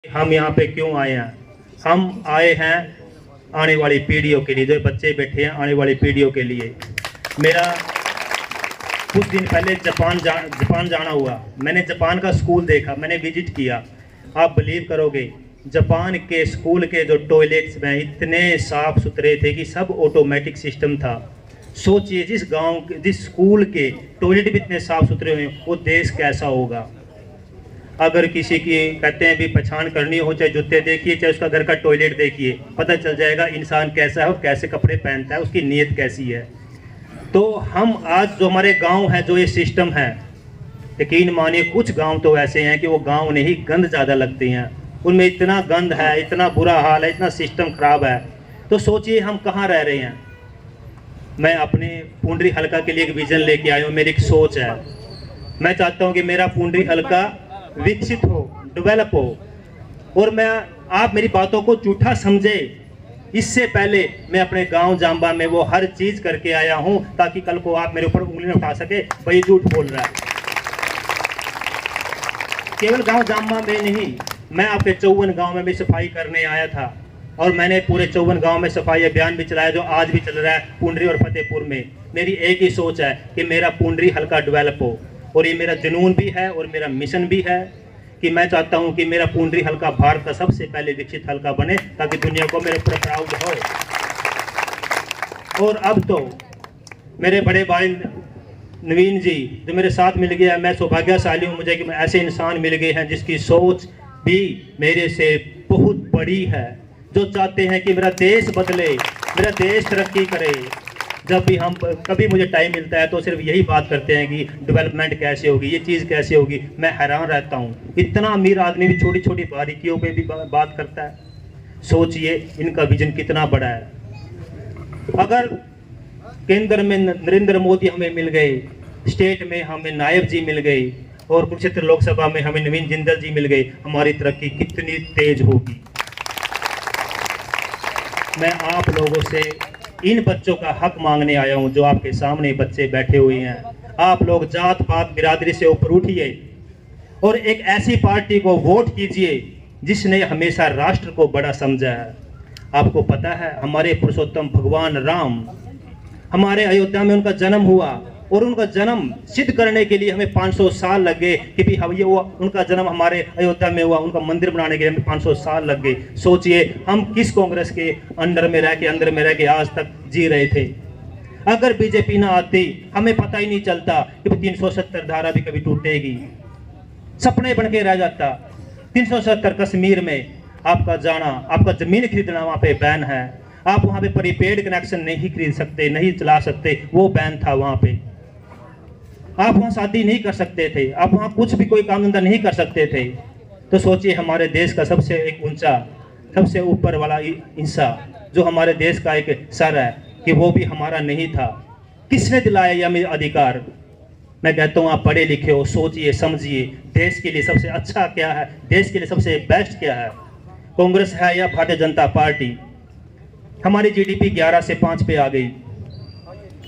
हम यहाँ पे क्यों आए हैं? हम आए हैं आने वाली पीढ़ियों के लिए, जो बच्चे बैठे हैं आने वाली पीढ़ियों के लिए। मेरा कुछ दिन पहले जापान जाना हुआ। मैंने जापान का स्कूल देखा, मैंने विजिट किया। आप बिलीव करोगे, जापान के स्कूल के जो टॉयलेट्स में इतने साफ सुथरे थे कि सब ऑटोमेटिक सिस्टम था। सोचिए, जिस स्कूल के टॉयलेट भी इतने साफ सुथरे हुए, वो देश कैसा होगा। अगर किसी की कहते हैं भी पहचान करनी हो, चाहे जूते देखिए, चाहे उसका घर का टॉयलेट देखिए, पता चल जाएगा इंसान कैसा है और कैसे कपड़े पहनता है, उसकी नीयत कैसी है। तो हम आज जो हमारे गांव है, जो ये सिस्टम है, यकीन मानिए कुछ गांव तो ऐसे हैं कि वो गांव नहीं, गंद ज़्यादा लगते हैं, उनमें इतना गंद है, इतना बुरा हाल है, इतना सिस्टम खराब है। तो सोचिए हम कहाँ रह रहे हैं। मैं अपने पुंडरी हल्का के लिए एक विजन लेके आया हूँ। मेरी एक सोच है, मैं चाहता हूँ कि मेरा पुंडरी हल्का विकसित हो, डेवलप हो। और आप मेरी बातों को झूठा समझे, इससे पहले मैं अपने गांव जाम्बा में वो हर चीज करके आया हूं, ताकि कल को आप मेरे ऊपर उंगली न उठा सके भाई झूठ बोल रहा है। केवल गांव जाम्बा में नहीं, मैं आपके 54 गांव में भी सफाई करने आया था, और मैंने पूरे 54 गांव में सफाई अभियान भी चलाया, जो आज भी चल रहा है पुंडरी और फतेहपुर में। मेरी एक ही सोच है कि मेरा पुंडरी हल्का डेवलप हो, और ये मेरा जुनून भी है और मेरा मिशन भी है कि मैं चाहता हूं कि मेरा पुंडरी हल्का भारत का सबसे पहले विकसित हल्का बने, ताकि दुनिया को मेरे ऊपर प्राउड हो। और अब तो मेरे बड़े भाई नवीन जी जो मेरे साथ मिल गया, मैं सौभाग्यशाली हूँ मुझे कि मैं ऐसे इंसान मिल गए हैं जिसकी सोच भी मेरे से बहुत बड़ी है, जो चाहते हैं कि मेरा देश बदले, मेरा देश तरक्की करे। जब भी हम कभी मुझे टाइम मिलता है तो सिर्फ यही बात करते हैं कि डेवलपमेंट कैसे होगी, ये चीज़ कैसे होगी। मैं हैरान रहता हूँ, इतना अमीर आदमी भी छोटी छोटी बारीकियों पे भी बात करता है। सोचिए इनका विजन कितना बड़ा है। अगर केंद्र में नरेंद्र मोदी हमें मिल गए, स्टेट में हमें नायब जी मिल गए, और कुरुक्षेत्र लोकसभा में हमें नवीन जिंदल जी मिल गए, हमारी तरक्की कितनी तेज होगी। मैं आप लोगों से इन बच्चों का हक मांगने आया हूं, जो आपके सामने बच्चे बैठे हुए हैं। आप लोग जात पात बिरादरी से ऊपर उठिए और एक ऐसी पार्टी को वोट कीजिए जिसने हमेशा राष्ट्र को बड़ा समझा है। आपको पता है, हमारे पुरुषोत्तम भगवान राम, हमारे अयोध्या में उनका जन्म हुआ, और उनका जन्म सिद्ध करने के लिए हमें 500 साल लग गए कि भी हम ये हुआ, उनका जन्म हमारे अयोध्या में हुआ, उनका मंदिर बनाने के लिए हमें 500 साल लग गए। सोचिए हम किस कांग्रेस के अंदर में रह के आज तक जी रहे थे। अगर बीजेपी ना आती, हमें पता ही नहीं चलता कि 370 धारा भी कभी टूटेगी, सपने बन के रह जाता। 370 कश्मीर में आपका जाना, आपका जमीन खरीदना वहां पे बैन है, आप वहां पे प्रीपेड कनेक्शन नहीं खरीद सकते, नहीं चला सकते, वो बैन था वहां पे। आप वहां शादी नहीं कर सकते थे, आप वहां कुछ भी कोई काम धंधा नहीं कर सकते थे। तो सोचिए हमारे देश का सबसे एक ऊंचा, सबसे ऊपर वाला हिस्सा, जो हमारे देश का एक सर है, कि वो भी हमारा नहीं था। किसने दिलाया ये हमें अधिकार? मैं कहता हूँ आप पढ़े लिखे हो, सोचिए समझिए, देश के लिए सबसे अच्छा क्या है, देश के लिए सबसे बेस्ट क्या है, कांग्रेस है या भारतीय जनता पार्टी। हमारी जीडीपी 11 से 5 पे आ गई,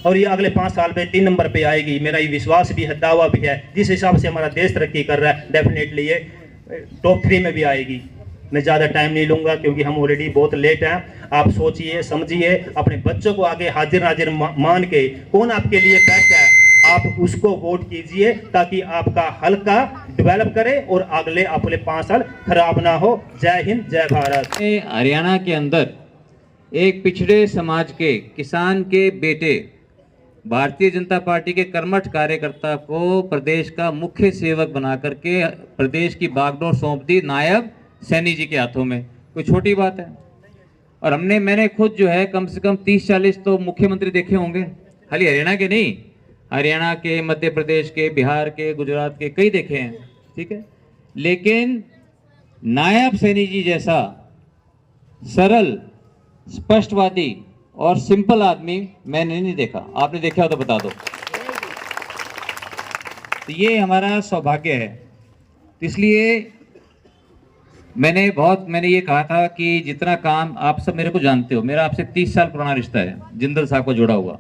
और ये अगले 5 साल में 3 नंबर पे आएगी। मेरा ये विश्वास भी है, दावा भी है। जिस हिसाब से हमारा देश तरक्की कर रहा है, डेफिनेटली ये टॉप 3 में भी आएगी। मैं ज़्यादा टाइम नहीं लूँगा क्योंकि हम ऑलरेडी बहुत लेट हैं। आप सोचिए समझिए, अपने बच्चों को आगे हाजिर नाजिर मान के, कौन आपके लिए बेस्ट है, आप उसको वोट कीजिए, ताकि आपका हल्का डेवलप करे और अगले 5 साल खराब ना हो। जय हिंद, जय भारत। हरियाणा के अंदर एक पिछड़े समाज के किसान के बेटे, भारतीय जनता पार्टी के कर्मठ कार्यकर्ता को प्रदेश का मुख्य सेवक बना करके प्रदेश की बागडोर सौंप दी नायब सैनी जी के हाथों में। कोई छोटी बात है? और मैंने खुद जो है कम से कम 30-40 तो मुख्यमंत्री देखे होंगे, खाली हरियाणा के नहीं, हरियाणा के, मध्य प्रदेश के, बिहार के, गुजरात के, कई देखे हैं, ठीक है। लेकिन नायब सैनी जी जैसा सरल, स्पष्टवादी और सिंपल आदमी मैंने नहीं देखा। आपने देखा हो तो बता दो। तो ये हमारा सौभाग्य है। तो इसलिए मैंने ये कहा था कि जितना काम, आप सब मेरे को जानते हो, मेरा आपसे 30 साल पुराना रिश्ता है, जिंदल साहब को जोड़ा हुआ,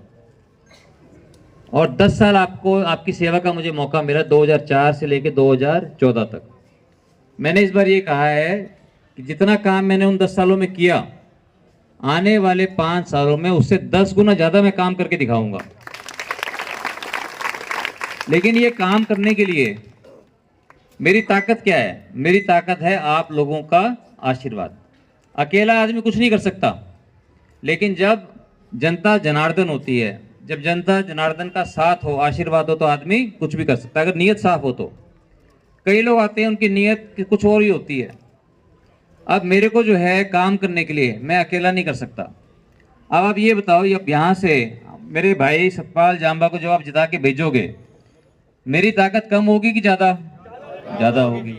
और 10 साल आपको आपकी सेवा का मुझे मौका मिला 2004 से लेकर 2014 तक। मैंने इस बार ये कहा है कि जितना काम मैंने उन 10 सालों में किया, आने वाले 5 सालों में उससे 10 गुना ज्यादा मैं काम करके दिखाऊंगा। लेकिन ये काम करने के लिए मेरी ताकत क्या है? मेरी ताकत है आप लोगों का आशीर्वाद। अकेला आदमी कुछ नहीं कर सकता, लेकिन जब जनता जनार्दन होती है, जब जनता जनार्दन का साथ हो, आशीर्वाद हो, तो आदमी कुछ भी कर सकता है, अगर नीयत साफ हो तो। कई लोग आते हैं, उनकी नीयत कुछ और ही होती है। अब मेरे को जो है काम करने के लिए मैं अकेला नहीं कर सकता। अब आप ये बताओ, अब यहाँ से मेरे भाई सतपाल जांबा को जब आप जिता के भेजोगे, मेरी ताकत कम होगी कि ज़्यादा? ज़्यादा होगी।